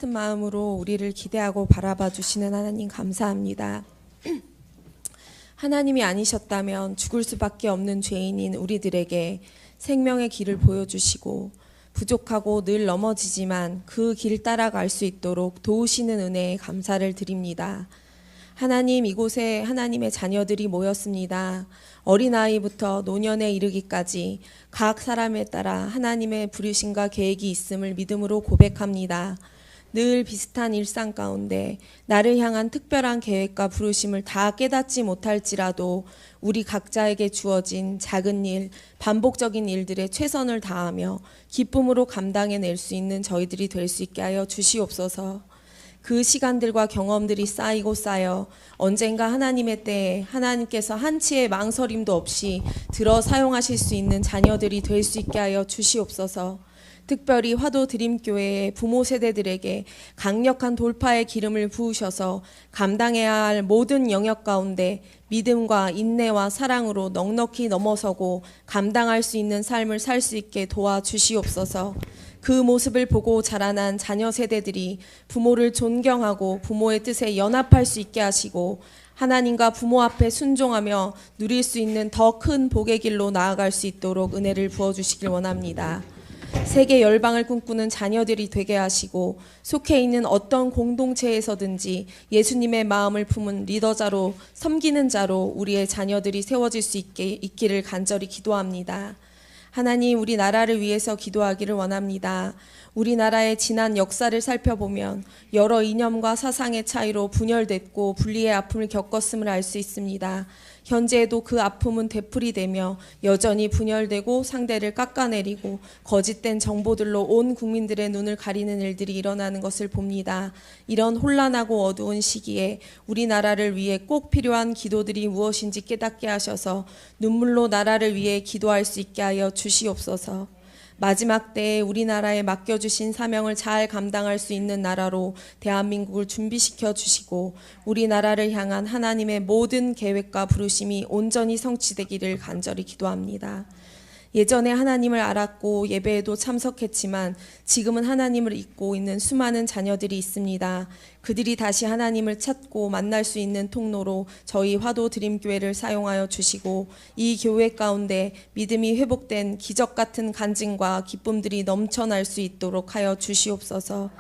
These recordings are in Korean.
같은 마음으로 우리를 기대하고 바라봐 주시는 하나님 감사합니다. 하나님이 아니셨다면 죽을 수밖에 없는 죄인인 우리들에게 생명의 길을 보여주시고 부족하고 늘 넘어지지만 그 길 따라갈 수 있도록 도우시는 은혜에 감사를 드립니다. 하나님, 이곳에 하나님의 자녀들이 모였습니다. 어린아이부터 노년에 이르기까지 각 사람에 따라 하나님의 부르심과 계획이 있음을 믿음으로 고백합니다. 늘 비슷한 일상 가운데 나를 향한 특별한 계획과 부르심을 다 깨닫지 못할지라도 우리 각자에게 주어진 작은 일, 반복적인 일들에 최선을 다하며 기쁨으로 감당해낼 수 있는 저희들이 될 수 있게 하여 주시옵소서. 그 시간들과 경험들이 쌓이고 쌓여 언젠가 하나님의 때에 하나님께서 한치의 망설임도 없이 들어 사용하실 수 있는 자녀들이 될 수 있게 하여 주시옵소서. 특별히 화도 드림교회의 부모 세대들에게 강력한 돌파의 기름을 부으셔서 감당해야 할 모든 영역 가운데 믿음과 인내와 사랑으로 넉넉히 넘어서고 감당할 수 있는 삶을 살 수 있게 도와주시옵소서. 그 모습을 보고 자라난 자녀 세대들이 부모를 존경하고 부모의 뜻에 연합할 수 있게 하시고 하나님과 부모 앞에 순종하며 누릴 수 있는 더 큰 복의 길로 나아갈 수 있도록 은혜를 부어주시길 원합니다. 세계 열방을 꿈꾸는 자녀들이 되게 하시고 속해 있는 어떤 공동체에서든지 예수님의 마음을 품은 리더자로 섬기는 자로 우리의 자녀들이 세워질 수 있기를 간절히 기도합니다. 하나님, 우리나라를 위해서 기도하기를 원합니다. 우리나라의 지난 역사를 살펴보면 여러 이념과 사상의 차이로 분열됐고 분리의 아픔을 겪었음을 알 수 있습니다. 현재에도 그 아픔은 되풀이되며 여전히 분열되고 상대를 깎아내리고 거짓된 정보들로 온 국민들의 눈을 가리는 일들이 일어나는 것을 봅니다. 이런 혼란하고 어두운 시기에 우리나라를 위해 꼭 필요한 기도들이 무엇인지 깨닫게 하셔서 눈물로 나라를 위해 기도할 수 있게 하여 주시옵소서. 마지막 때에 우리나라에 맡겨주신 사명을 잘 감당할 수 있는 나라로 대한민국을 준비시켜 주시고 우리나라를 향한 하나님의 모든 계획과 부르심이 온전히 성취되기를 간절히 기도합니다. 예전에 하나님을 알았고 예배에도 참석했지만 지금은 하나님을 잊고 있는 수많은 자녀들이 있습니다. 그들이 다시 하나님을 찾고 만날 수 있는 통로로 저희 화도 드림교회를 사용하여 주시고 이 교회 가운데 믿음이 회복된 기적 같은 간증과 기쁨들이 넘쳐날 수 있도록 하여 주시옵소서.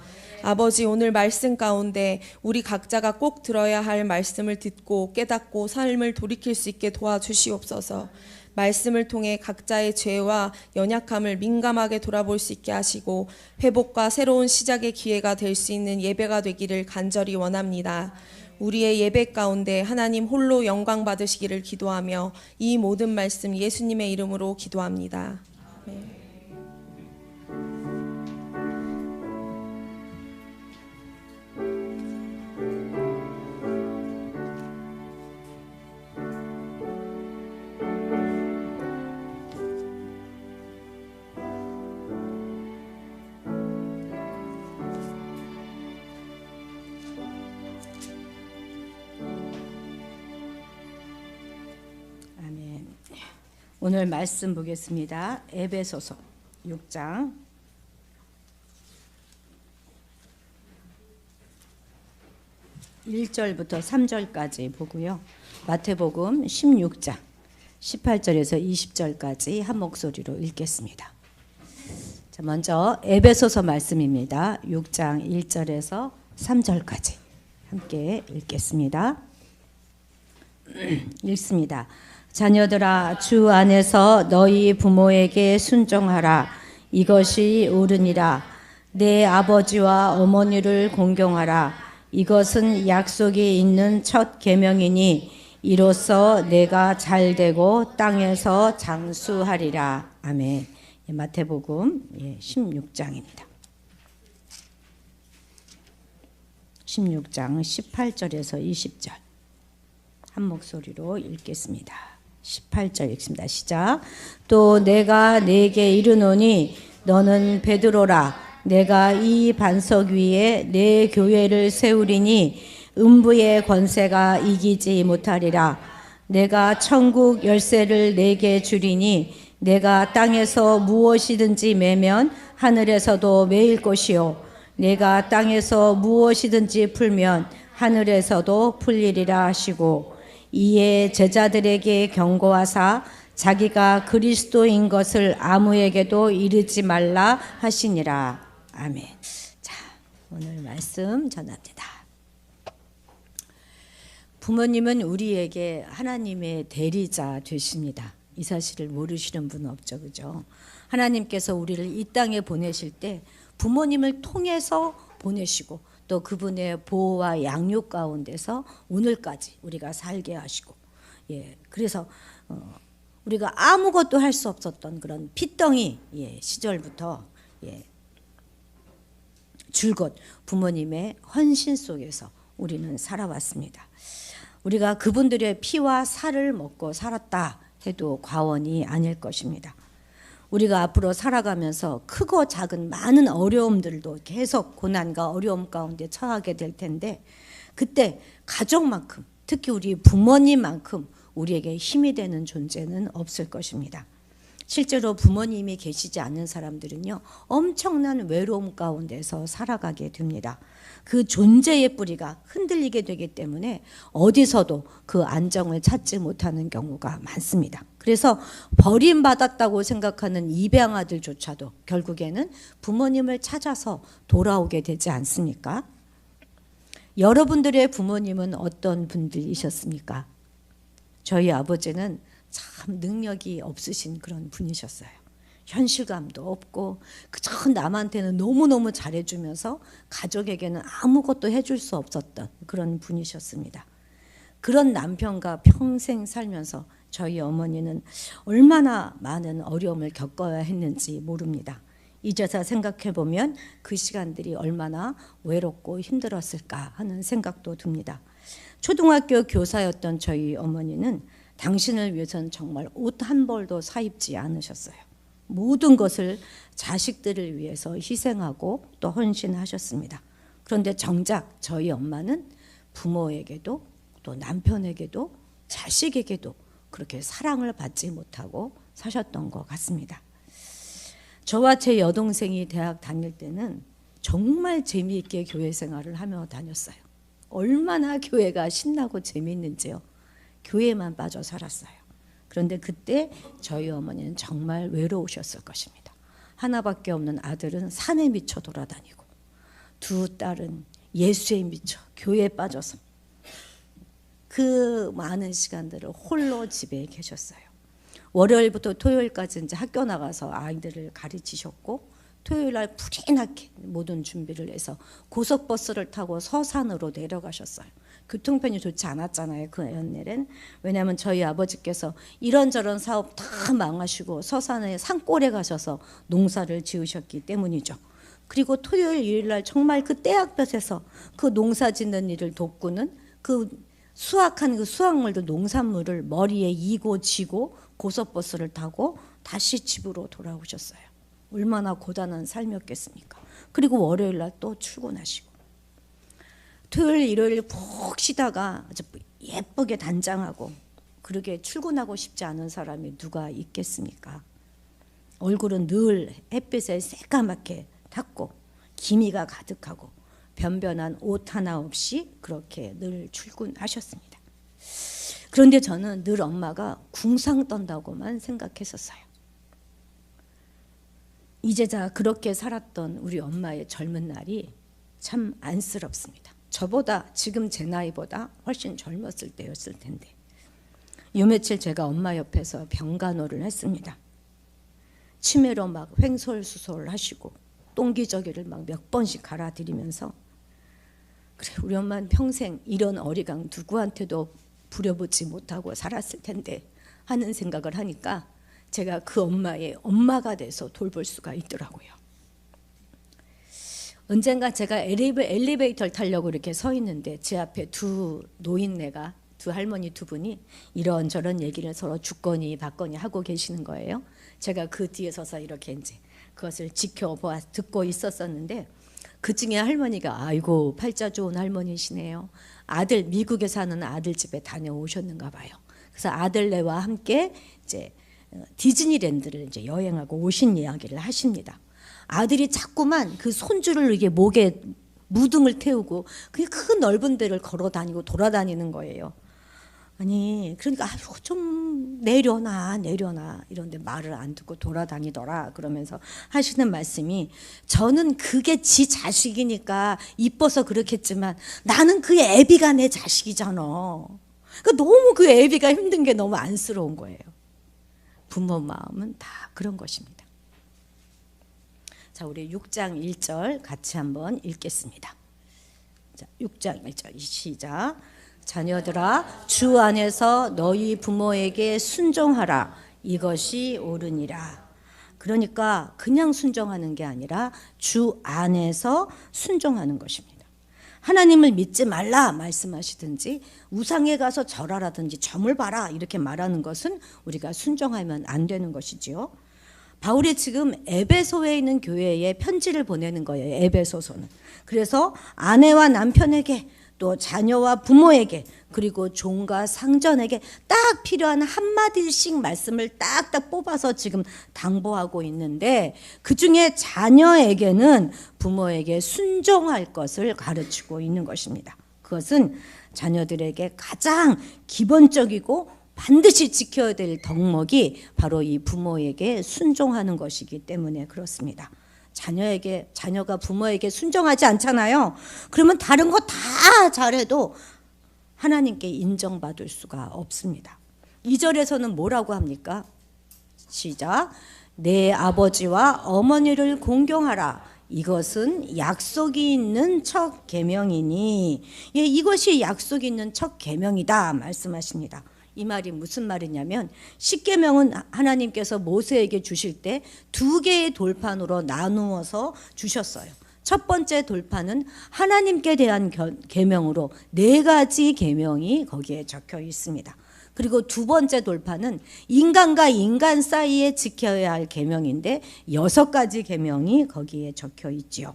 아버지, 오늘 말씀 가운데 우리 각자가 꼭 들어야 할 말씀을 듣고 깨닫고 삶을 돌이킬 수 있게 도와주시옵소서. 말씀을 통해 각자의 죄와 연약함을 민감하게 돌아볼 수 있게 하시고 회복과 새로운 시작의 기회가 될 수 있는 예배가 되기를 간절히 원합니다. 우리의 예배 가운데 하나님 홀로 영광 받으시기를 기도하며 이 모든 말씀 예수님의 이름으로 기도합니다. 아멘. 오늘 말씀 보겠습니다. 에베소서 6장 1절부터 3절까지 보고요. 마태복음 16장 18절에서 20절까지 한 목소리로 읽겠습니다. 자, 먼저 에베소서 말씀입니다. 6장 1절에서 3절까지 함께 읽겠습니다. 읽습니다. 자녀들아, 주 안에서 너희 부모에게 순종하라. 이것이 옳으니라. 내 아버지와 어머니를 공경하라. 이것은 약속이 있는 첫 계명이니 이로써 내가 잘되고 땅에서 장수하리라. 아멘. 마태복음 16장입니다. 16장 18절에서 20절 한 목소리로 읽겠습니다. 18절 읽습니다. 시작. 또 내가 네게 이르노니 너는 베드로라. 내가 이 반석 위에 내 교회를 세우리니 음부의 권세가 이기지 못하리라. 내가 천국 열쇠를 네게 주리니 내가 땅에서 무엇이든지 매면 하늘에서도 매일 것이요 내가 땅에서 무엇이든지 풀면 하늘에서도 풀리리라 하시고 이에 제자들에게 경고하사 자기가 그리스도인 것을 아무에게도 이르지 말라 하시니라. 아멘. 자, 오늘 말씀 전합니다. 부모님은 우리에게 하나님의 대리자 되십니다. 이 사실을 모르시는 분은 없죠, 그죠? 하나님께서 우리를 이 땅에 보내실 때 부모님을 통해서 보내시고 또 그분의 보호와 양육 가운데서 오늘까지 우리가 살게 하시고, 그래서 우리가 아무것도 할 수 없었던 그런 핏덩이 시절부터 줄곧 부모님의 헌신 속에서 우리는 살아왔습니다. 우리가 그분들의 피와 살을 먹고 살았다 해도 과언이 아닐 것입니다. 우리가 앞으로 살아가면서 크고 작은 많은 어려움들도 계속 고난과 어려움 가운데 처하게 될 텐데 그때 가족만큼 특히 우리 부모님만큼 우리에게 힘이 되는 존재는 없을 것입니다. 실제로 부모님이 계시지 않는 사람들은요 엄청난 외로움 가운데서 살아가게 됩니다. 그 존재의 뿌리가 흔들리게 되기 때문에 어디서도 그 안정을 찾지 못하는 경우가 많습니다. 그래서 버림받았다고 생각하는 입양아들조차도 결국에는 부모님을 찾아서 돌아오게 되지 않습니까? 여러분들의 부모님은 어떤 분들이셨습니까? 저희 아버지는 참 능력이 없으신 그런 분이셨어요. 현실감도 없고 그저 남한테는 너무너무 잘해주면서 가족에게는 아무것도 해줄 수 없었던 그런 분이셨습니다. 그런 남편과 평생 살면서 저희 어머니는 얼마나 많은 어려움을 겪어야 했는지 모릅니다. 이제서 생각해보면 그 시간들이 얼마나 외롭고 힘들었을까 하는 생각도 듭니다. 초등학교 교사였던 저희 어머니는 당신을 위해서는 정말 옷 한 벌도 사입지 않으셨어요. 모든 것을 자식들을 위해서 희생하고 또 헌신하셨습니다. 그런데 정작 저희 엄마는 부모에게도 또 남편에게도 자식에게도 그렇게 사랑을 받지 못하고 사셨던 것 같습니다. 저와 제 여동생이 대학 다닐 때는 정말 재미있게 교회 생활을 하며 다녔어요. 얼마나 교회가 신나고 재미있는지요. 교회만 빠져 살았어요. 그런데 그때 저희 어머니는 정말 외로우셨을 것입니다. 하나밖에 없는 아들은 산에 미쳐 돌아다니고 두 딸은 예수에 미쳐 교회에 빠져서 그 많은 시간들을 홀로 집에 계셨어요. 월요일부터 토요일까지 이제 학교 나가서 아이들을 가르치셨고 토요일 날 푸짐하게 모든 준비를 해서 고속버스를 타고 서산으로 내려가셨어요. 교통편이 좋지 않았잖아요. 그 연날엔. 왜냐하면 저희 아버지께서 이런저런 사업 다 망하시고 서산에 산골에 가셔서 농사를 지으셨기 때문이죠. 그리고 토요일 일요일날 정말 그 떼약볕에서 그 농사 짓는 일을 돕고는 그 수확한 그 수확물들 농산물을 머리에 이고 지고 고속버스를 타고 다시 집으로 돌아오셨어요. 얼마나 고단한 삶이었겠습니까? 그리고 월요일날 또 출근하시고 토요일 일요일 푹 쉬다가 예쁘게 단장하고 그렇게 출근하고 싶지 않은 사람이 누가 있겠습니까? 얼굴은 늘 햇빛에 새까맣게 탔고 기미가 가득하고 변변한 옷 하나 없이 그렇게 늘 출근하셨습니다. 그런데 저는 늘 엄마가 궁상 떤다고만 생각했었어요. 이제자 그렇게 살았던 우리 엄마의 젊은 날이 참 안쓰럽습니다. 저보다 지금 제 나이보다 훨씬 젊었을 때였을 텐데 요 며칠 제가 엄마 옆에서 병간호를 했습니다. 치매로 막 횡설수설 하시고 똥기저귀를 막 몇 번씩 갈아들이면서 그래 우리 엄마는 평생 이런 어리광 누구한테도 부려보지 못하고 살았을 텐데 하는 생각을 하니까 제가 그 엄마의 엄마가 돼서 돌볼 수가 있더라고요. 언젠가 제가 엘리베이터를 타려고 이렇게 서 있는데 제 앞에 두 노인네가 두 할머니 두 분이 이런저런 얘기를 서로 죽거니 받거니 하고 계시는 거예요. 제가 그 뒤에 서서 이렇게 이제 그것을 지켜보아 듣고 있었었는데 그 중에 할머니가 아이고 팔자 좋은 할머니시네요. 아들 미국에 사는 아들 집에 다녀오셨는가 봐요. 그래서 아들네와 함께 이제 디즈니랜드를 이제 여행하고 오신 이야기를 하십니다. 아들이 자꾸만 그 손주를 이게 목에 무등을 태우고 그 큰 넓은 데를 걸어 다니고 돌아다니는 거예요. 아니 그러니까 아유 좀 내려놔 이런데 말을 안 듣고 돌아다니더라. 그러면서 하시는 말씀이, 저는 그게 지 자식이니까 이뻐서 그렇겠지만 나는 그 애비가 내 자식이잖아. 그러니까 너무 그 애비가 힘든 게 너무 안쓰러운 거예요. 부모 마음은 다 그런 것입니다. 자, 우리 6장 1절 같이 한번 읽겠습니다. 자, 6장 1절 시작. 자녀들아, 주 안에서 너희 부모에게 순종하라. 이것이 옳으니라. 그러니까 그냥 순종하는 게 아니라 주 안에서 순종하는 것입니다. 하나님을 믿지 말라 말씀하시든지 우상에 가서 절하라든지 점을 봐라 이렇게 말하는 것은 우리가 순종하면 안 되는 것이지요. 바울이 지금 에베소에 있는 교회에 편지를 보내는 거예요. 에베소서는. 그래서 아내와 남편에게 또 자녀와 부모에게 그리고 종과 상전에게 딱 필요한 한마디씩 말씀을 딱딱 뽑아서 지금 당부하고 있는데, 그중에 자녀에게는 부모에게 순종할 것을 가르치고 있는 것입니다. 그것은 자녀들에게 가장 기본적이고 반드시 지켜야 될 덕목이 바로 이 부모에게 순종하는 것이기 때문에 그렇습니다. 자녀가 부모에게 순종하지 않잖아요. 그러면 다른 거 다 잘해도 하나님께 인정받을 수가 없습니다. 2절에서는 뭐라고 합니까? 시작. 내 아버지와 어머니를 공경하라. 이것은 약속이 있는 첫 계명이니. 예, 이것이 약속이 있는 첫 계명이다 말씀하십니다. 이 말이 무슨 말이냐면, 십계명은 하나님께서 모세에게 주실 때 두 개의 돌판으로 나누어서 주셨어요. 첫 번째 돌판은 하나님께 대한 계명으로 네 가지 계명이 거기에 적혀 있습니다. 그리고 두 번째 돌판은 인간과 인간 사이에 지켜야 할 계명인데 6가지 계명이 거기에 적혀 있지요.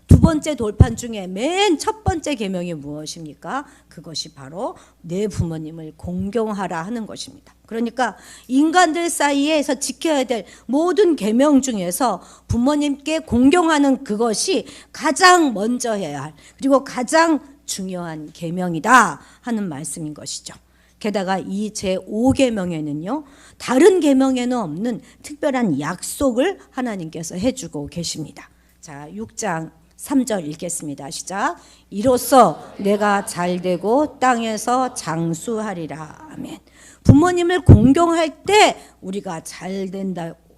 두 번째 돌판 중에 맨 첫 번째 계명이 무엇입니까? 그것이 바로 내 부모님을 공경하라 하는 것입니다. 그러니까 인간들 사이에서 지켜야 될 모든 계명 중에서 부모님께 공경하는 그것이 가장 먼저 해야 할, 그리고 가장 중요한 계명이다 하는 말씀인 것이죠. 게다가 이 제5계명에는요, 다른 계명에는 없는 특별한 약속을 하나님께서 해주고 계십니다. 자, 6장 3절 읽겠습니다. 시작. 이로써 내가 잘되고 땅에서 장수하리라. 아멘. 부모님을 공경할 때 우리가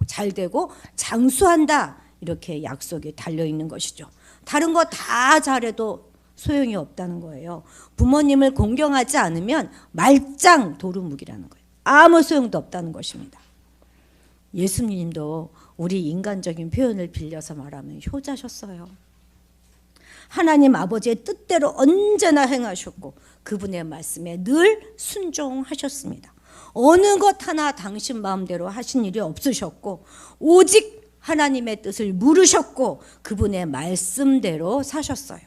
잘되고 장수한다. 이렇게 약속이 달려있는 것이죠. 다른 거 다 잘해도 소용이 없다는 거예요. 부모님을 공경하지 않으면 말짱 도루묵이라는 거예요. 아무 소용도 없다는 것입니다. 예수님도 우리 인간적인 표현을 빌려서 말하면 효자셨어요. 하나님 아버지의 뜻대로 언제나 행하셨고 그분의 말씀에 늘 순종하셨습니다. 어느 것 하나 당신 마음대로 하신 일이 없으셨고 오직 하나님의 뜻을 물으셨고 그분의 말씀대로 사셨어요.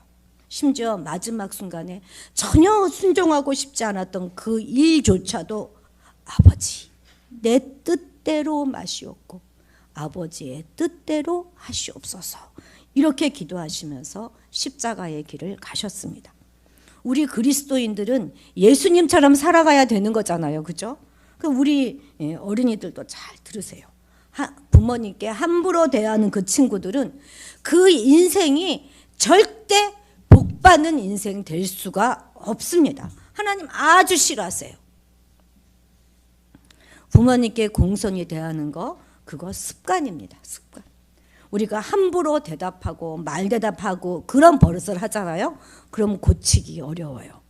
심지어 마지막 순간에 전혀 순종하고 싶지 않았던 그 일조차도 아버지 내 뜻대로 마시옵고 아버지의 뜻대로 하시옵소서, 이렇게 기도하시면서 십자가의 길을 가셨습니다. 우리 그리스도인들은 예수님처럼 살아가야 되는 거잖아요. 그죠? 우리 어린이들도 잘 들으세요. 부모님께 함부로 대하는 그 친구들은 그 인생이 절대 복받는 인생 될 수가 없습니다. 하나님 아주 싫어하세요. 부모님께 공손히 대하는 거, 그거 습관입니다. 습관. 우리가 함부로 대답하고 말대답하고 그런 버릇을 하잖아요. 그럼 고치기 어려워요.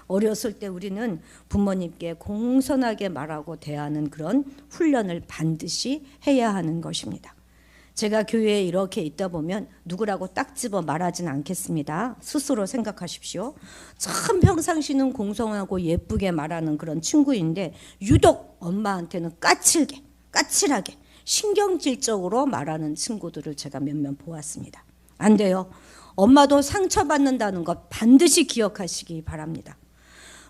어렸을 때 우리는 부모님께 공손하게 말하고 대하는 그런 훈련을 반드시 해야 하는 것입니다. 제가 교회에 이렇게 있다 보면 누구라고 딱 집어 말하진 않겠습니다. 스스로 생각하십시오. 참 평상시는 공손하고 예쁘게 말하는 그런 친구인데 유독 엄마한테는 까칠하게 신경질적으로 말하는 친구들을 제가 몇몇 보았습니다. 안 돼요. 엄마도 상처받는다는 것 반드시 기억하시기 바랍니다.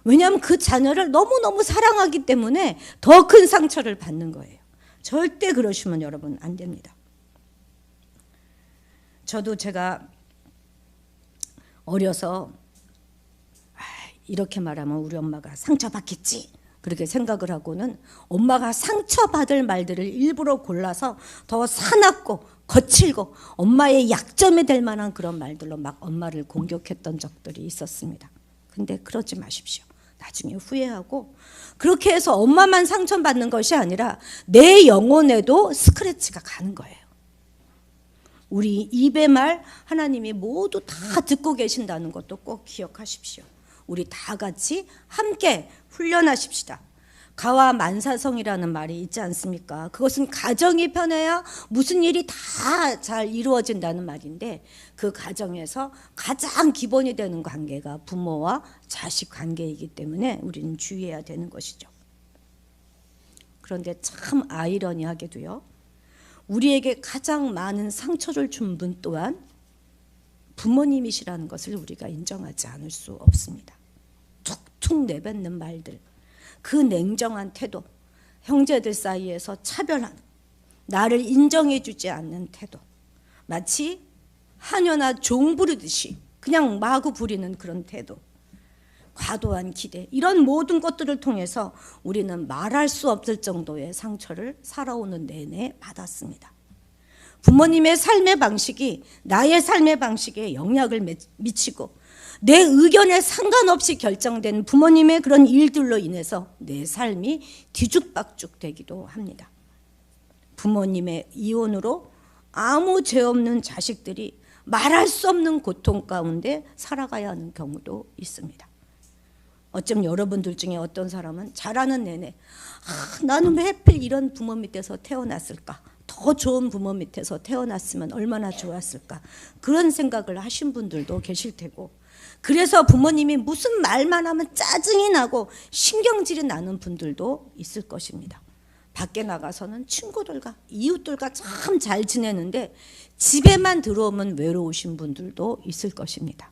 왜냐하면 그 자녀를 너무너무 사랑하기 때문에 더 큰 상처를 받는 거예요. 절대 그러시면 여러분 안 됩니다. 저도 제가 어려서 이렇게 말하면 우리 엄마가 상처받겠지 그렇게 생각을 하고는 엄마가 상처받을 말들을 일부러 골라서 더 사납고 거칠고 엄마의 약점이 될 만한 그런 말들로 막 엄마를 공격했던 적들이 있었습니다. 근데 그러지 마십시오. 나중에 후회하고 그렇게 해서 엄마만 상처받는 것이 아니라 내 영혼에도 스크래치가 가는 거예요. 우리 입의 말 하나님이 모두 다 듣고 계신다는 것도 꼭 기억하십시오. 우리 다 같이 함께 훈련하십시다. 가와 만사성이라는 말이 있지 않습니까? 그것은 가정이 편해야 무슨 일이 다 잘 이루어진다는 말인데 그 가정에서 가장 기본이 되는 관계가 부모와 자식 관계이기 때문에 우리는 주의해야 되는 것이죠. 그런데 참 아이러니하게도요. 우리에게 가장 많은 상처를 준 분 또한 부모님이시라는 것을 우리가 인정하지 않을 수 없습니다. 툭툭 내뱉는 말들, 그 냉정한 태도, 형제들 사이에서 차별하는, 나를 인정해주지 않는 태도, 마치 하녀나 종 부르듯이 그냥 마구 부리는 그런 태도, 과도한 기대, 이런 모든 것들을 통해서 우리는 말할 수 없을 정도의 상처를 살아오는 내내 받았습니다. 부모님의 삶의 방식이 나의 삶의 방식에 영향을 미치고 내 의견에 상관없이 결정된 부모님의 그런 일들로 인해서 내 삶이 뒤죽박죽 되기도 합니다. 부모님의 이혼으로 아무 죄 없는 자식들이 말할 수 없는 고통 가운데 살아가야 하는 경우도 있습니다. 어쩜 여러분들 중에 어떤 사람은 자라는 내내 나는 왜 하필 이런 부모 밑에서 태어났을까? 더 좋은 부모 밑에서 태어났으면 얼마나 좋았을까? 그런 생각을 하신 분들도 계실 테고, 그래서 부모님이 무슨 말만 하면 짜증이 나고 신경질이 나는 분들도 있을 것입니다. 밖에 나가서는 친구들과 이웃들과 참 잘 지내는데 집에만 들어오면 외로우신 분들도 있을 것입니다.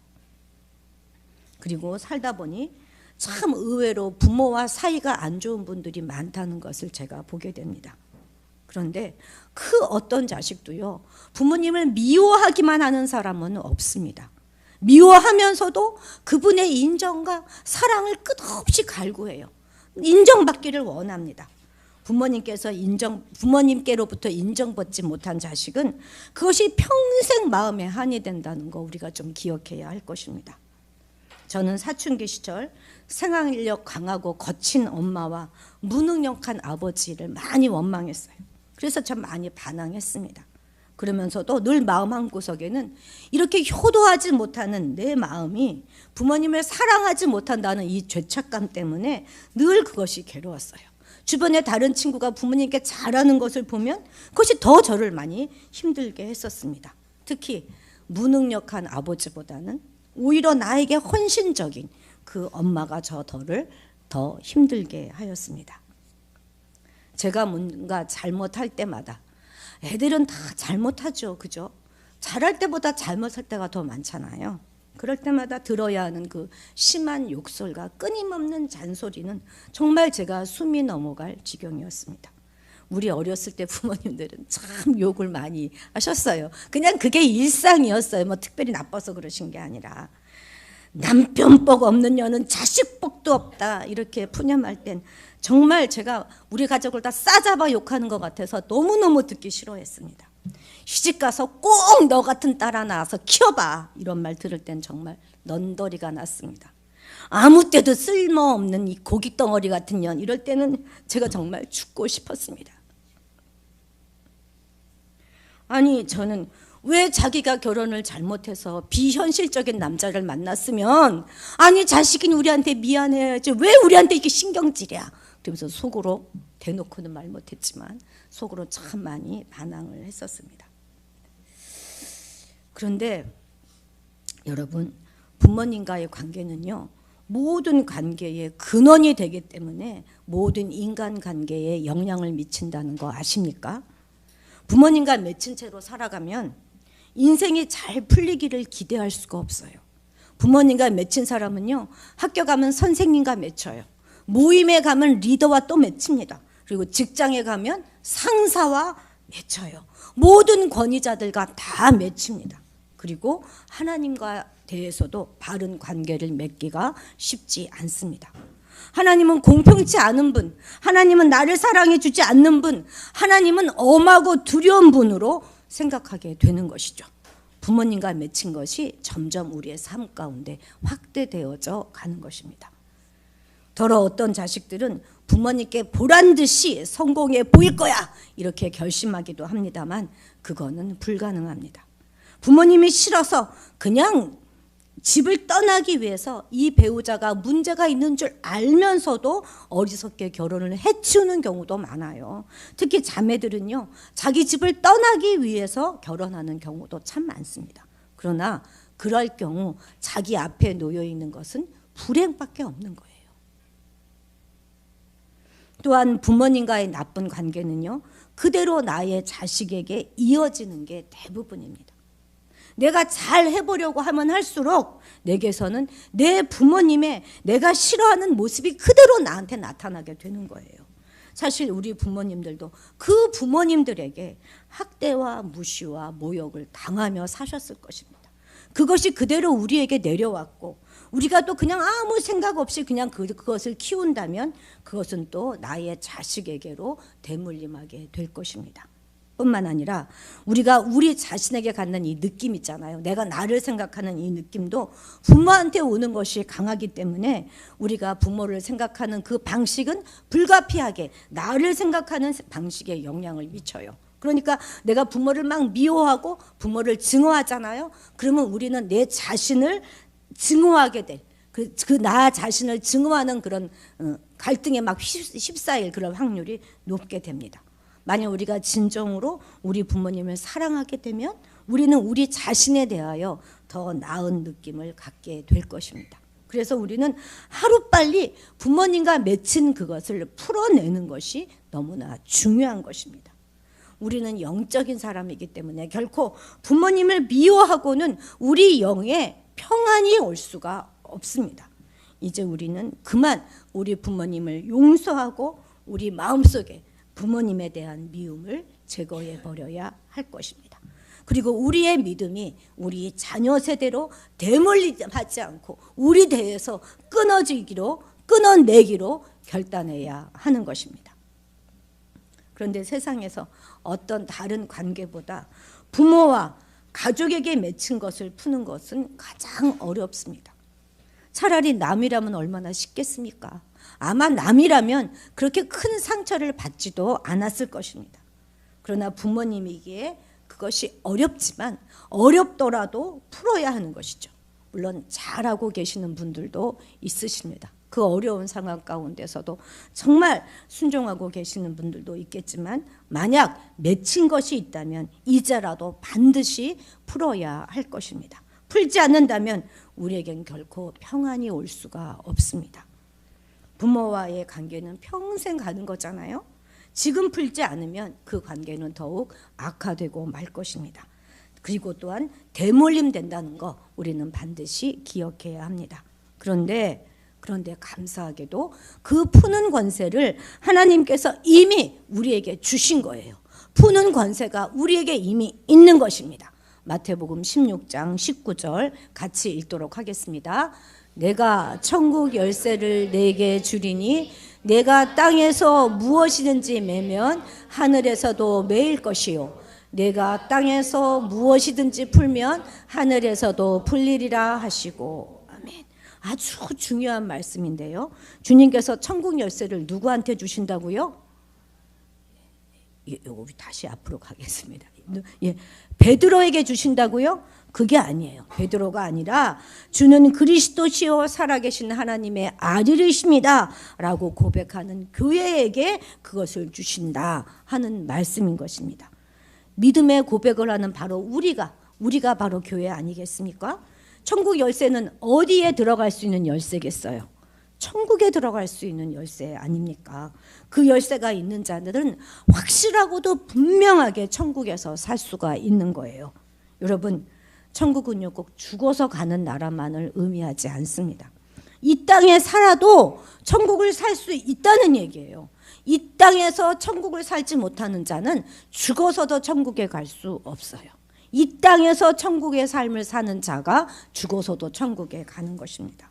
그리고 살다 보니 참 의외로 부모와 사이가 안 좋은 분들이 많다는 것을 제가 보게 됩니다. 그런데 그 어떤 자식도요, 부모님을 미워하기만 하는 사람은 없습니다. 미워하면서도 그분의 인정과 사랑을 끝없이 갈구해요. 인정받기를 원합니다. 부모님께로부터 인정받지 못한 자식은 그것이 평생 마음에 한이 된다는 거 우리가 좀 기억해야 할 것입니다. 저는 사춘기 시절 생활력 강하고 거친 엄마와 무능력한 아버지를 많이 원망했어요. 그래서 참 많이 반항했습니다. 그러면서도 늘 마음 한구석에는 이렇게 효도하지 못하는 내 마음이 부모님을 사랑하지 못한다는 이 죄책감 때문에 늘 그것이 괴로웠어요. 주변에 다른 친구가 부모님께 잘하는 것을 보면 그것이 더 저를 많이 힘들게 했었습니다. 특히 무능력한 아버지보다는 오히려 나에게 헌신적인 그 엄마가 저를 더 힘들게 하였습니다. 제가 뭔가 잘못할 때마다 애들은 다 잘못하죠. 그죠? 잘할 때보다 잘못할 때가 더 많잖아요. 그럴 때마다 들어야 하는 그 심한 욕설과 끊임없는 잔소리는 정말 제가 숨이 넘어갈 지경이었습니다. 우리 어렸을 때 부모님들은 참 욕을 많이 하셨어요. 그냥 그게 일상이었어요. 뭐 특별히 나빠서 그러신 게 아니라. 남편복 없는 년은 자식복도 없다 이렇게 푸념할 땐 정말 제가 우리 가족을 다 싸잡아 욕하는 것 같아서 너무너무 듣기 싫어했습니다. 시집가서 꼭 너 같은 딸 하나 낳아서 키워봐 이런 말 들을 땐 정말 넌더리가 났습니다. 아무 때도 쓸모없는 이 고깃덩어리 같은 년 이럴 때는 제가 정말 죽고 싶었습니다. 아니 저는 왜 자기가 결혼을 잘못해서 비현실적인 남자를 만났으면 아니 자식이 우리한테 미안해야지 왜 우리한테 이렇게 신경질이야 그러면서 속으로 대놓고는 말 못했지만 속으로 참 많이 반항을 했었습니다. 그런데 여러분 부모님과의 관계는요 모든 관계의 근원이 되기 때문에 모든 인간관계에 영향을 미친다는 거 아십니까? 부모님과 맺힌 채로 살아가면 인생이 잘 풀리기를 기대할 수가 없어요. 부모님과 맺힌 사람은요 학교 가면 선생님과 맺혀요. 모임에 가면 리더와 또 맺힙니다. 그리고 직장에 가면 상사와 맺혀요. 모든 권위자들과 다 맺힙니다. 그리고 하나님과 대해서도 바른 관계를 맺기가 쉽지 않습니다. 하나님은 공평치 않은 분, 하나님은 나를 사랑해 주지 않는 분, 하나님은 엄하고 두려운 분으로 생각하게 되는 것이죠. 부모님과 맺힌 것이 점점 우리의 삶 가운데 확대되어져 가는 것입니다. 더러 어떤 자식들은 부모님께 보란 듯이 성공해 보일 거야 이렇게 결심하기도 합니다만 그거는 불가능합니다. 부모님이 싫어서 그냥 집을 떠나기 위해서 이 배우자가 문제가 있는 줄 알면서도 어리석게 결혼을 해치우는 경우도 많아요. 특히 자매들은요, 자기 집을 떠나기 위해서 결혼하는 경우도 참 많습니다. 그러나 그럴 경우 자기 앞에 놓여 있는 것은 불행밖에 없는 거예요. 또한 부모님과의 나쁜 관계는요, 그대로 나의 자식에게 이어지는 게 대부분입니다. 내가 잘 해보려고 하면 할수록 내게서는 내 부모님의 내가 싫어하는 모습이 그대로 나한테 나타나게 되는 거예요. 사실 우리 부모님들도 그 부모님들에게 학대와 무시와 모욕을 당하며 사셨을 것입니다. 그것이 그대로 우리에게 내려왔고 우리가 또 그냥 아무 생각 없이 그냥 그것을 키운다면 그것은 또 나의 자식에게로 대물림하게 될 것입니다. 뿐만 아니라 우리가 우리 자신에게 갖는 이 느낌 있잖아요. 내가 나를 생각하는 이 느낌도 부모한테 오는 것이 강하기 때문에 우리가 부모를 생각하는 그 방식은 불가피하게 나를 생각하는 방식에 영향을 미쳐요. 그러니까 내가 부모를 막 미워하고 부모를 증오하잖아요. 그러면 우리는 내 자신을 증오하게 될 그 나 자신을 증오하는 그런 갈등에 막 휩싸일 그런 확률이 높게 됩니다. 만약 우리가 진정으로 우리 부모님을 사랑하게 되면 우리는 우리 자신에 대하여 더 나은 느낌을 갖게 될 것입니다. 그래서 우리는 하루빨리 부모님과 맺힌 그것을 풀어내는 것이 너무나 중요한 것입니다. 우리는 영적인 사람이기 때문에 결코 부모님을 미워하고는 우리 영에 평안이 올 수가 없습니다. 이제 우리는 그만 우리 부모님을 용서하고 우리 마음속에 부모님에 대한 미움을 제거해 버려야 할 것입니다. 그리고 우리의 믿음이 우리 자녀 세대로 대물림하지 않고 우리 대에서 끊어내기로 결단해야 하는 것입니다. 그런데 세상에서 어떤 다른 관계보다 부모와 가족에게 맺힌 것을 푸는 것은 가장 어렵습니다. 차라리 남이라면 얼마나 쉽겠습니까? 아마 남이라면 그렇게 큰 상처를 받지도 않았을 것입니다. 그러나 부모님이기에 그것이 어렵지만 어렵더라도 풀어야 하는 것이죠. 물론 잘하고 계시는 분들도 있으십니다. 그 어려운 상황 가운데서도 정말 순종하고 계시는 분들도 있겠지만 만약 맺힌 것이 있다면 이제라도 반드시 풀어야 할 것입니다. 풀지 않는다면 우리에겐 결코 평안이 올 수가 없습니다. 부모와의 관계는 평생 가는 거잖아요. 지금 풀지 않으면 그 관계는 더욱 악화되고 말 것입니다. 그리고 또한 대물림 된다는 거 우리는 반드시 기억해야 합니다. 그런데 감사하게도 그 푸는 권세를 하나님께서 이미 우리에게 주신 거예요. 푸는 권세가 우리에게 이미 있는 것입니다. 마태복음 16장 19절 같이 읽도록 하겠습니다. 내가 천국 열쇠를 내게 주리니 내가 땅에서 무엇이든지 매면 하늘에서도 매일 것이요 내가 땅에서 무엇이든지 풀면 하늘에서도 풀리리라 하시고. 아멘. 아주 중요한 말씀인데요. 주님께서 천국 열쇠를 누구한테 주신다고요? 여기 다시 앞으로 가겠습니다. 베드로에게 주신다고요? 그게 아니에요. 베드로가 아니라 주는 그리스도시요 살아계신 하나님의 아들이십니다 라고 고백하는 교회에게 그것을 주신다 하는 말씀인 것입니다. 믿음의 고백을 하는 바로 우리가 바로 교회 아니겠습니까? 천국 열쇠는 어디에 들어갈 수 있는 열쇠겠어요? 천국에 들어갈 수 있는 열쇠 아닙니까? 그 열쇠가 있는 자들은 확실하고도 분명하게 천국에서 살 수가 있는 거예요. 여러분, 천국은요 꼭 죽어서 가는 나라만을 의미하지 않습니다. 이 땅에 살아도 천국을 살 수 있다는 얘기예요. 이 땅에서 천국을 살지 못하는 자는 죽어서도 천국에 갈 수 없어요. 이 땅에서 천국의 삶을 사는 자가 죽어서도 천국에 가는 것입니다.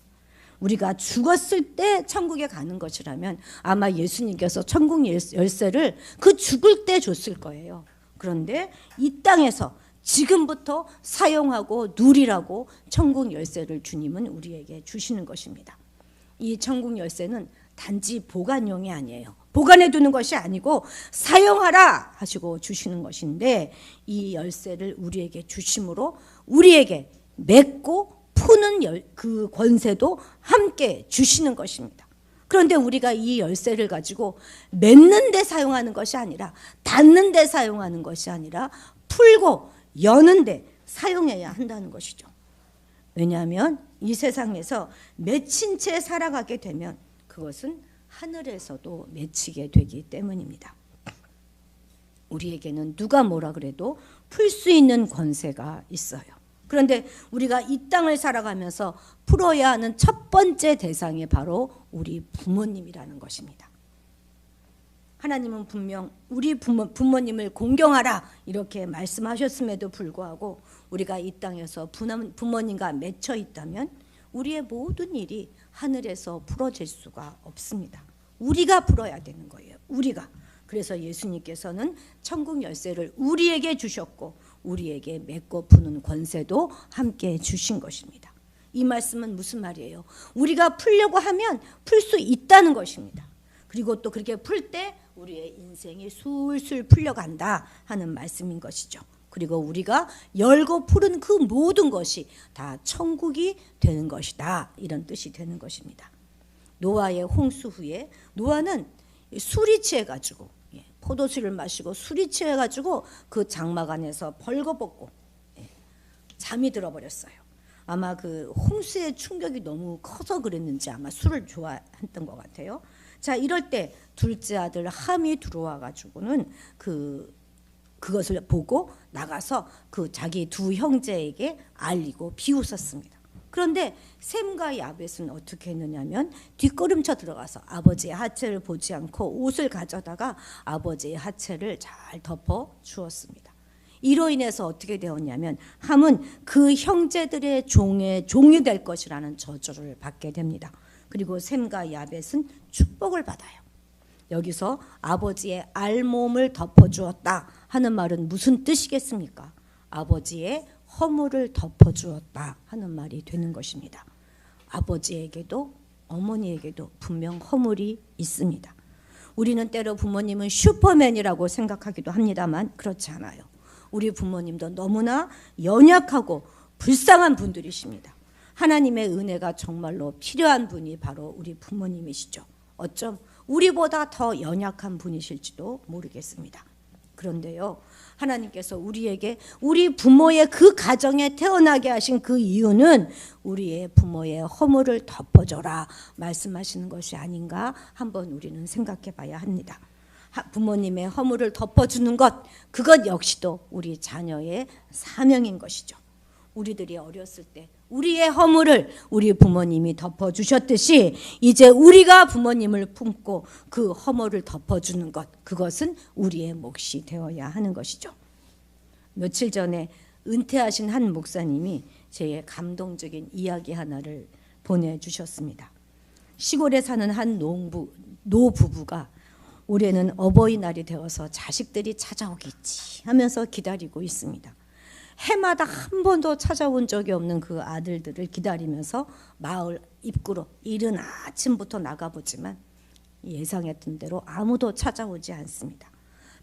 우리가 죽었을 때 천국에 가는 것이라면 아마 예수님께서 천국 열쇠를 그 죽을 때 줬을 거예요. 그런데 이 땅에서 지금부터 사용하고 누리라고 천국 열쇠를 주님은 우리에게 주시는 것입니다. 이 천국 열쇠는 단지 보관용이 아니에요. 보관해 두는 것이 아니고 사용하라 하시고 주시는 것인데, 이 열쇠를 우리에게 주심으로 우리에게 맺고 푸는 그 권세도 함께 주시는 것입니다. 그런데 우리가 이 열쇠를 가지고 맺는 데 사용하는 것이 아니라, 닫는 데 사용하는 것이 아니라 풀고 여는 데 사용해야 한다는 것이죠. 왜냐하면 이 세상에서 맺힌 채 살아가게 되면 그것은 하늘에서도 맺히게 되기 때문입니다. 우리에게는 누가 뭐라 그래도 풀 수 있는 권세가 있어요. 그런데 우리가 이 땅을 살아가면서 풀어야 하는 첫 번째 대상이 바로 우리 부모님이라는 것입니다. 하나님은 분명 우리 부모님을 공경하라 이렇게 말씀하셨음에도 불구하고 우리가 이 땅에서 부모님과 맺혀 있다면 우리의 모든 일이 하늘에서 풀어질 수가 없습니다. 우리가 풀어야 되는 거예요. 우리가. 그래서 예수님께서는 천국 열쇠를 우리에게 주셨고 우리에게 맺고 푸는 권세도 함께 주신 것입니다. 이 말씀은 무슨 말이에요? 우리가 풀려고 하면 풀 수 있다는 것입니다. 그리고 또 그렇게 풀 때 우리의 인생이 술술 풀려간다 하는 말씀인 것이죠. 그리고 우리가 열고 푸른 그 모든 것이 다 천국이 되는 것이다, 이런 뜻이 되는 것입니다. 노아의 홍수 후에 노아는 술이 취해가지고, 포도주를 마시고 술이 취해가지고 그 장막 안에서 벌거벗고 잠이 들어버렸어요. 아마 그 홍수의 충격이 너무 커서 그랬는지 아마 술을 좋아했던 것 같아요. 자, 이럴 때 둘째 아들 함이 들어와 가지고는 그것을 보고 나가서 그 자기 두 형제에게 알리고 비웃었습니다. 그런데 셈과 야벳은 어떻게 했느냐면 뒷걸음쳐 들어가서 아버지의 하체를 보지 않고 옷을 가져다가 아버지의 하체를 잘 덮어 주었습니다. 이로 인해서 어떻게 되었냐면 함은 그 형제들의 종이 될 것이라는 저주를 받게 됩니다. 그리고 셈과 야벳은 축복을 받아요. 여기서 아버지의 알몸을 덮어주었다 하는 말은 무슨 뜻이겠습니까? 아버지의 허물을 덮어주었다 하는 말이 되는 것입니다. 아버지에게도 어머니에게도 분명 허물이 있습니다. 우리는 때로 부모님은 슈퍼맨이라고 생각하기도 합니다만 그렇지 않아요. 우리 부모님도 너무나 연약하고 불쌍한 분들이십니다. 하나님의 은혜가 정말로 필요한 분이 바로 우리 부모님이시죠. 어쩜 우리보다 더 연약한 분이실지도 모르겠습니다. 그런데요, 하나님께서 우리에게 우리 부모의 그 가정에 태어나게 하신 그 이유는 우리의 부모의 허물을 덮어줘라 말씀하시는 것이 아닌가 한번 우리는 생각해 봐야 합니다. 부모님의 허물을 덮어주는 것, 그것 역시도 우리 자녀의 사명인 것이죠. 우리들이 어렸을 때 우리의 허물을 우리 부모님이 덮어주셨듯이 이제 우리가 부모님을 품고 그 허물을 덮어주는 것, 그것은 우리의 몫이 되어야 하는 것이죠. 며칠 전에 은퇴하신 한 목사님이 제 감동적인 이야기 하나를 보내주셨습니다. 시골에 사는 한 노부부가 올해는 어버이날이 되어서 자식들이 찾아오겠지 하면서 기다리고 있습니다. 해마다 한 번도 찾아온 적이 없는 그 아들들을 기다리면서 마을 입구로 이른 아침부터 나가보지만 예상했던 대로 아무도 찾아오지 않습니다.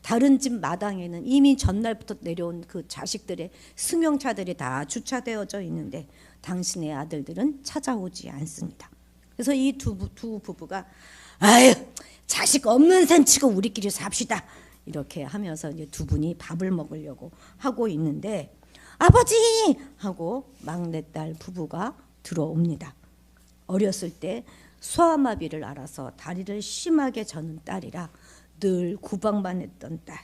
다른 집 마당에는 이미 전날부터 내려온 그 자식들의 승용차들이 다 주차되어져 있는데 당신의 아들들은 찾아오지 않습니다. 그래서 이 두 부부가 아유, 자식 없는 셈 치고 우리끼리 삽시다 이렇게 하면서 이제 두 분이 밥을 먹으려고 하고 있는데 아버지! 하고 막내딸 부부가 들어옵니다. 어렸을 때 소아마비를 앓아서 다리를 심하게 저는 딸이라 늘 구박만 했던 딸.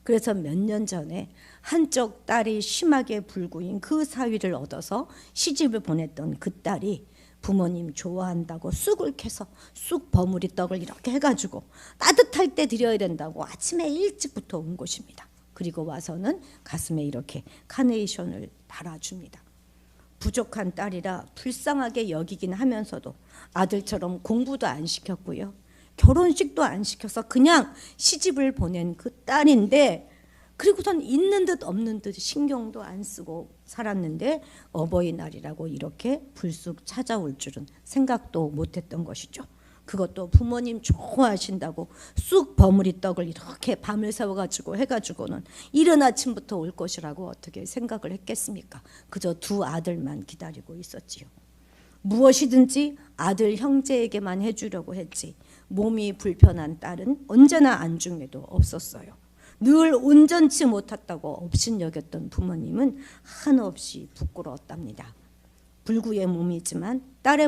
그래서 몇 년 전에 한쪽 딸이 심하게 불구인 그 사위를 얻어서 시집을 보냈던 그 딸이 부모님 좋아한다고 쑥을 캐서 쑥 버무리 떡을 이렇게 해가지고 따뜻할 때 드려야 된다고 아침에 일찍부터 온 것입니다. 그리고 와서는 가슴에 이렇게 카네이션을 달아줍니다. 부족한 딸이라 불쌍하게 여기긴 하면서도 아들처럼 공부도 안 시켰고요. 결혼식도 안 시켜서 그냥 시집을 보낸 그 딸인데, 그리고선 있는 듯 없는 듯 신경도 안 쓰고 살았는데 어버이날이라고 이렇게 불쑥 찾아올 줄은 생각도 못했던 것이죠. 그것도 부모님 좋아하신다고 쑥 버무리 떡을 이렇게 밤을 새워가지고 해가지고는 이른 아침부터 올 것이라고 어떻게 생각을 했겠습니까? 그저 두 아들만 기다리고 있었지요. 무엇이든지 아들 형제에게만 해주려고 했지 몸이 불편한 딸은 언제나 안중에도 없었어요. 늘 온전치 못했다고 업신여겼던 부모님은 한없이 부끄러웠답니다. 불구의 몸이지만 딸의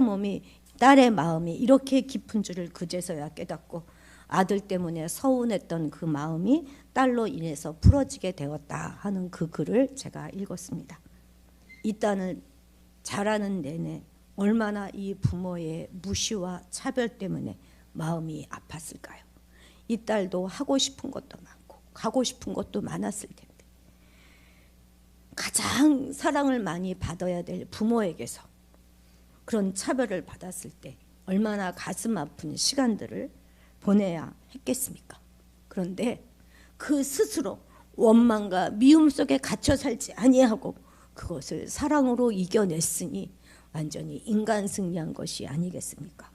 마음이 이렇게 깊은 줄을 그제서야 깨닫고 아들 때문에 서운했던 그 마음이 딸로 인해서 풀어지게 되었다 하는 그 글을 제가 읽었습니다. 이 딸을 자라는 내내 얼마나 이 부모의 무시와 차별 때문에 마음이 아팠을까요? 이 딸도 하고 싶은 것도 많고 가고 싶은 것도 많았을 텐데 가장 사랑을 많이 받아야 될 부모에게서 그런 차별을 받았을 때 얼마나 가슴 아픈 시간들을 보내야 했겠습니까? 그런데 그 스스로 원망과 미움 속에 갇혀 살지 아니하고 그것을 사랑으로 이겨냈으니 완전히 인간 승리한 것이 아니겠습니까?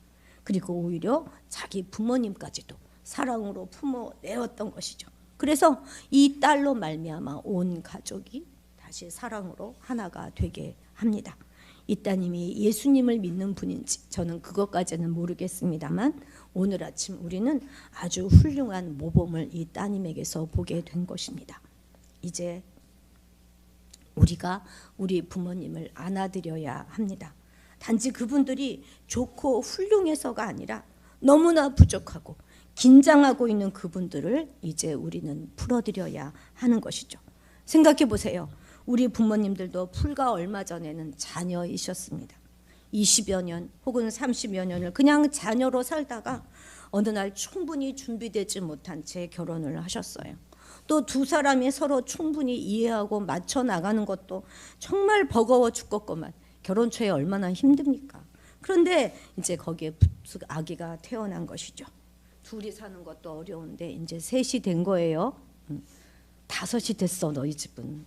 그리고 오히려 자기 부모님까지도 사랑으로 품어내었던 것이죠. 그래서 이 딸로 말미암아 온 가족이 다시 사랑으로 하나가 되게 합니다. 이 따님이 예수님을 믿는 분인지 저는 그것까지는 모르겠습니다만 오늘 아침 우리는 아주 훌륭한 모범을 이 따님에게서 보게 된 것입니다. 이제 우리가 우리 부모님을 안아드려야 합니다. 단지 그분들이 좋고 훌륭해서가 아니라 너무나 부족하고 긴장하고 있는 그분들을 이제 우리는 풀어드려야 하는 것이죠. 생각해 보세요. 우리 부모님들도 불과 얼마 전에는 자녀이셨습니다. 20여 년 혹은 30여 년을 그냥 자녀로 살다가 어느 날 충분히 준비되지 못한 채 결혼을 하셨어요. 또 두 사람이 서로 충분히 이해하고 맞춰 나가는 것도 정말 버거워 죽겠구만. 결혼 초에 얼마나 힘듭니까? 그런데 이제 거기에 아기가 태어난 것이죠. 둘이 사는 것도 어려운데 이제 셋이 된 거예요. 5이 됐어 너희 집은.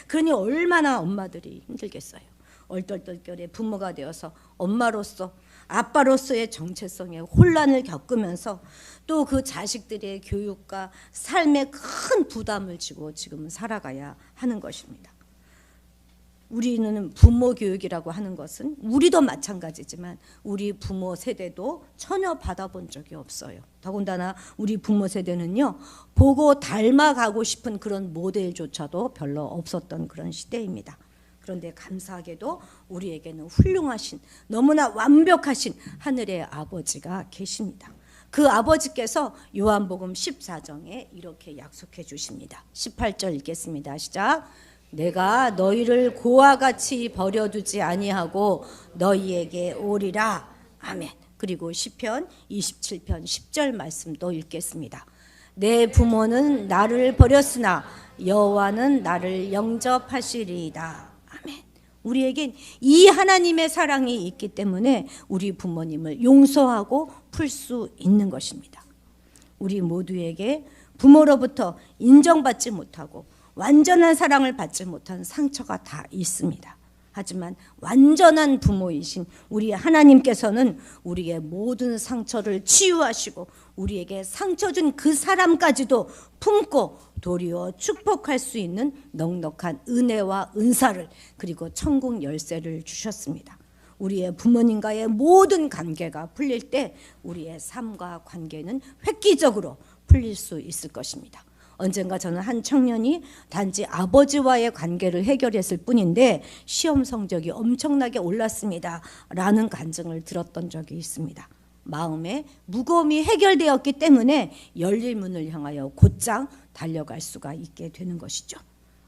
그러니 얼마나 엄마들이 힘들겠어요. 얼떨떨결에 부모가 되어서 엄마로서 아빠로서의 정체성에 혼란을 겪으면서 또 그 자식들의 교육과 삶에 큰 부담을 지고 지금 살아가야 하는 것입니다. 우리는 부모 교육이라고 하는 것은 우리도 마찬가지지만 우리 부모 세대도 전혀 받아본 적이 없어요. 더군다나 우리 부모 세대는요, 보고 닮아가고 싶은 그런 모델조차도 별로 없었던 그런 시대입니다. 그런데 감사하게도 우리에게는 훌륭하신, 너무나 완벽하신 하늘의 아버지가 계십니다. 그 아버지께서 요한복음 14장에 이렇게 약속해 주십니다. 18절 읽겠습니다. 시작. 내가 너희를 고와 같이 버려두지 아니하고 너희에게 오리라. 아멘. 그리고 시편 27편 10절 말씀도 읽겠습니다. 내 부모는 나를 버렸으나 여호와는 나를 영접하시리이다. 아멘. 우리에겐 이 하나님의 사랑이 있기 때문에 우리 부모님을 용서하고 풀 수 있는 것입니다. 우리 모두에게 부모로부터 인정받지 못하고 완전한 사랑을 받지 못한 상처가 다 있습니다. 하지만 완전한 부모이신 우리 하나님께서는 우리의 모든 상처를 치유하시고 우리에게 상처 준 그 사람까지도 품고 도리어 축복할 수 있는 넉넉한 은혜와 은사를 그리고 천국 열쇠를 주셨습니다. 우리의 부모님과의 모든 관계가 풀릴 때 우리의 삶과 관계는 획기적으로 풀릴 수 있을 것입니다. 언젠가 저는 한 청년이 단지 아버지와의 관계를 해결했을 뿐인데 시험 성적이 엄청나게 올랐습니다 라는 간증을 들었던 적이 있습니다. 마음의 무거움이 해결되었기 때문에 열릴 문을 향하여 곧장 달려갈 수가 있게 되는 것이죠.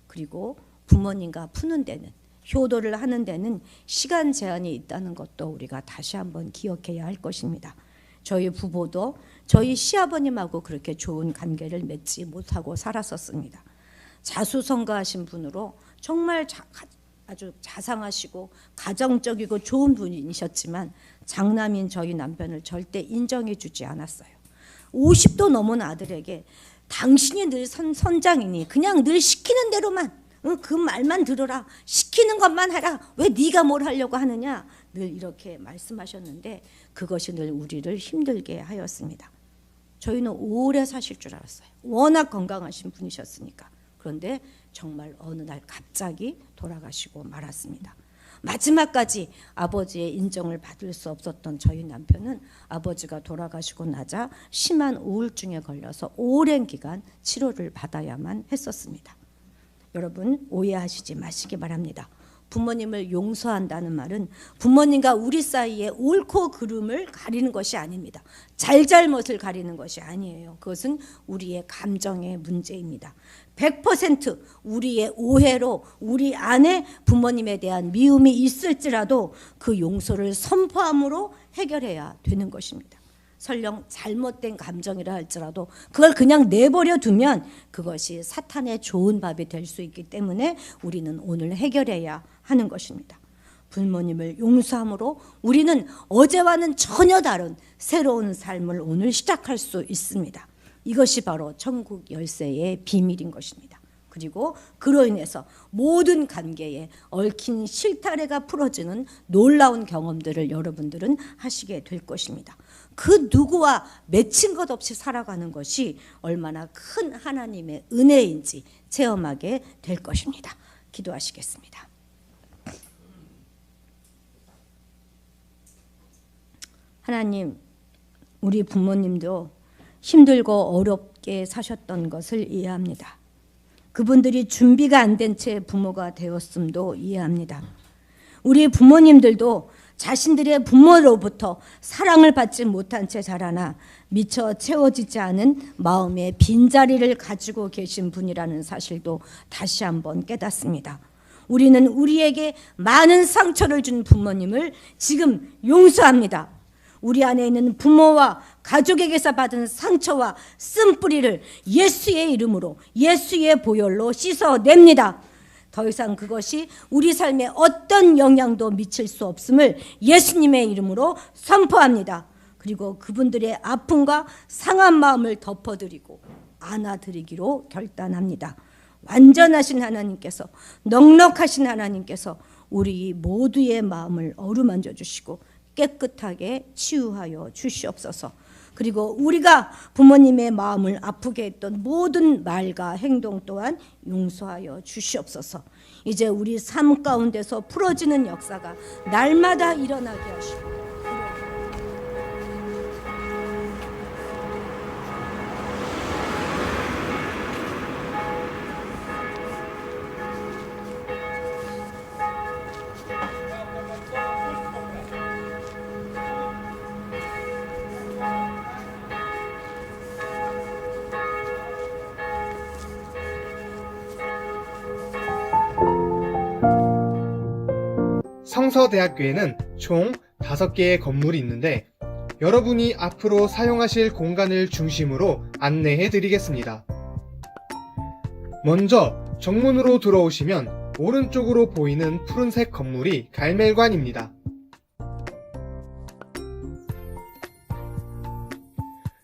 그리고 부모님과 푸는 데는, 효도를 하는 데는 시간 제한이 있다는 것도 우리가 다시 한번 기억해야 할 것입니다. 저희 부부도 저희 시아버님하고 그렇게 좋은 관계를 맺지 못하고 살았었습니다. 자수성가하신 분으로 정말 아주 자상하시고 가정적이고 좋은 분이셨지만 장남인 저희 남편을 절대 인정해 주지 않았어요. 50도 넘은 아들에게 당신이 늘 선장이니 그냥 늘 시키는 대로만 그 말만 들어라, 시키는 것만 해라, 왜 네가 뭘 하려고 하느냐, 늘 이렇게 말씀하셨는데 그것이 늘 우리를 힘들게 하였습니다. 저희는 오래 사실 줄 알았어요. 워낙 건강하신 분이셨으니까. 그런데 정말 어느 날 갑자기 돌아가시고 말았습니다. 마지막까지 아버지의 인정을 받을 수 없었던 저희 남편은 아버지가 돌아가시고 나자 심한 우울증에 걸려서 오랜 기간 치료를 받아야만 했었습니다. 여러분, 오해하시지 마시기 바랍니다. 부모님을 용서한다는 말은 부모님과 우리 사이에 옳고 그름을 가리는 것이 아닙니다. 잘잘못을 가리는 것이 아니에요. 그것은 우리의 감정의 문제입니다. 100% 우리의 오해로 우리 안에 부모님에 대한 미움이 있을지라도 그 용서를 선포함으로 해결해야 되는 것입니다. 설령 잘못된 감정이라 할지라도 그걸 그냥 내버려 두면 그것이 사탄의 좋은 밥이 될 수 있기 때문에 우리는 오늘 해결해야 하는 것입니다. 부모님을 용서함으로 우리는 어제와는 전혀 다른 새로운 삶을 오늘 시작할 수 있습니다. 이것이 바로 천국 열쇠의 비밀인 것입니다. 그리고 그로 인해서 모든 관계에 얽힌 실타래가 풀어지는 놀라운 경험들을 여러분들은 하시게 될 것입니다. 그 누구와 맺힌 것 없이 살아가는 것이 얼마나 큰 하나님의 은혜인지 체험하게 될 것입니다. 기도하시겠습니다. 하나님, 우리 부모님도 힘들고 어렵게 사셨던 것을 이해합니다. 그분들이 준비가 안 된 채 부모가 되었음도 이해합니다. 우리 부모님들도 자신들의 부모로부터 사랑을 받지 못한 채 자라나 미처 채워지지 않은 마음의 빈자리를 가지고 계신 분이라는 사실도 다시 한번 깨닫습니다. 우리는 우리에게 많은 상처를 준 부모님을 지금 용서합니다. 우리 안에 있는 부모와 가족에게서 받은 상처와 쓴뿌리를 예수의 이름으로, 예수의 보혈로 씻어냅니다. 더 이상 그것이 우리 삶에 어떤 영향도 미칠 수 없음을 예수님의 이름으로 선포합니다. 그리고 그분들의 아픔과 상한 마음을 덮어드리고 안아드리기로 결단합니다. 완전하신 하나님께서, 넉넉하신 하나님께서 우리 모두의 마음을 어루만져 주시고 깨끗하게 치유하여 주시옵소서. 그리고 우리가 부모님의 마음을 아프게 했던 모든 말과 행동 또한 용서하여 주시옵소서. 이제 우리 삶 가운데서 풀어지는 역사가 날마다 일어나게 하시고 성서대학교에는 총 5개의 건물이 있는데 여러분이 앞으로 사용하실 공간을 중심으로 안내해 드리겠습니다. 먼저 정문으로 들어오시면 오른쪽으로 보이는 푸른색 건물이 갈멜관입니다.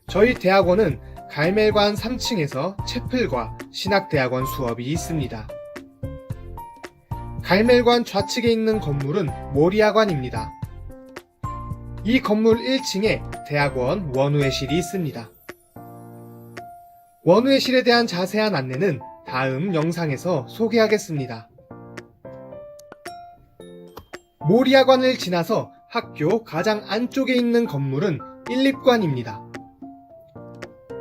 저희 대학원은 갈멜관 3층에서 채플과 신학대학원 수업이 있습니다. 갈멜관 좌측에 있는 건물은 모리아관입니다. 이 건물 1층에 대학원 원우회실이 있습니다. 원우회실에 대한 자세한 안내는 다음 영상에서 소개하겠습니다. 모리아관을 지나서 학교 가장 안쪽에 있는 건물은 1립관입니다.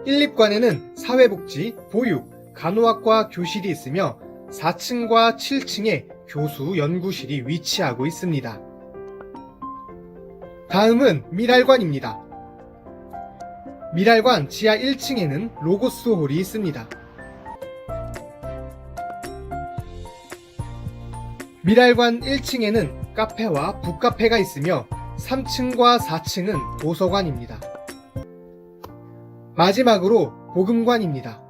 1립관에는 사회복지, 보육, 간호학과 교실이 있으며 4층과 7층에 교수 연구실이 위치하고 있습니다. 다음은 미랄관입니다. 미랄관 지하 1층에는 로고스 홀이 있습니다. 미랄관 1층에는 카페와 북카페가 있으며 3층과 4층은 도서관입니다. 마지막으로 복음관입니다.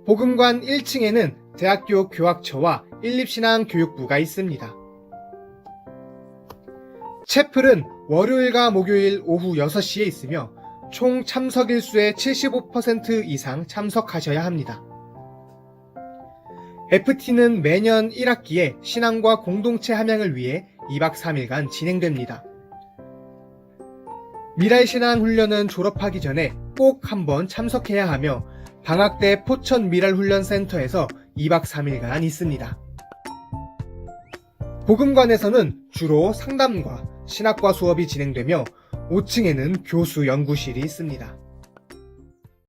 복음관 1층에는 대학교 교학처와 인립신앙교육부가 있습니다. 채플은 월요일과 목요일 오후 6시에 있으며 총 참석일수의 75% 이상 참석하셔야 합니다. FT는 매년 1학기에 신앙과 공동체 함양을 위해 2박 3일간 진행됩니다. 미랄신앙 훈련은 졸업하기 전에 꼭 한번 참석해야 하며 방학 때 포천 미랄훈련센터에서 2박 3일간 있습니다. 복음관에서는 주로 상담과 신학과 수업이 진행되며 5층에는 교수 연구실이 있습니다.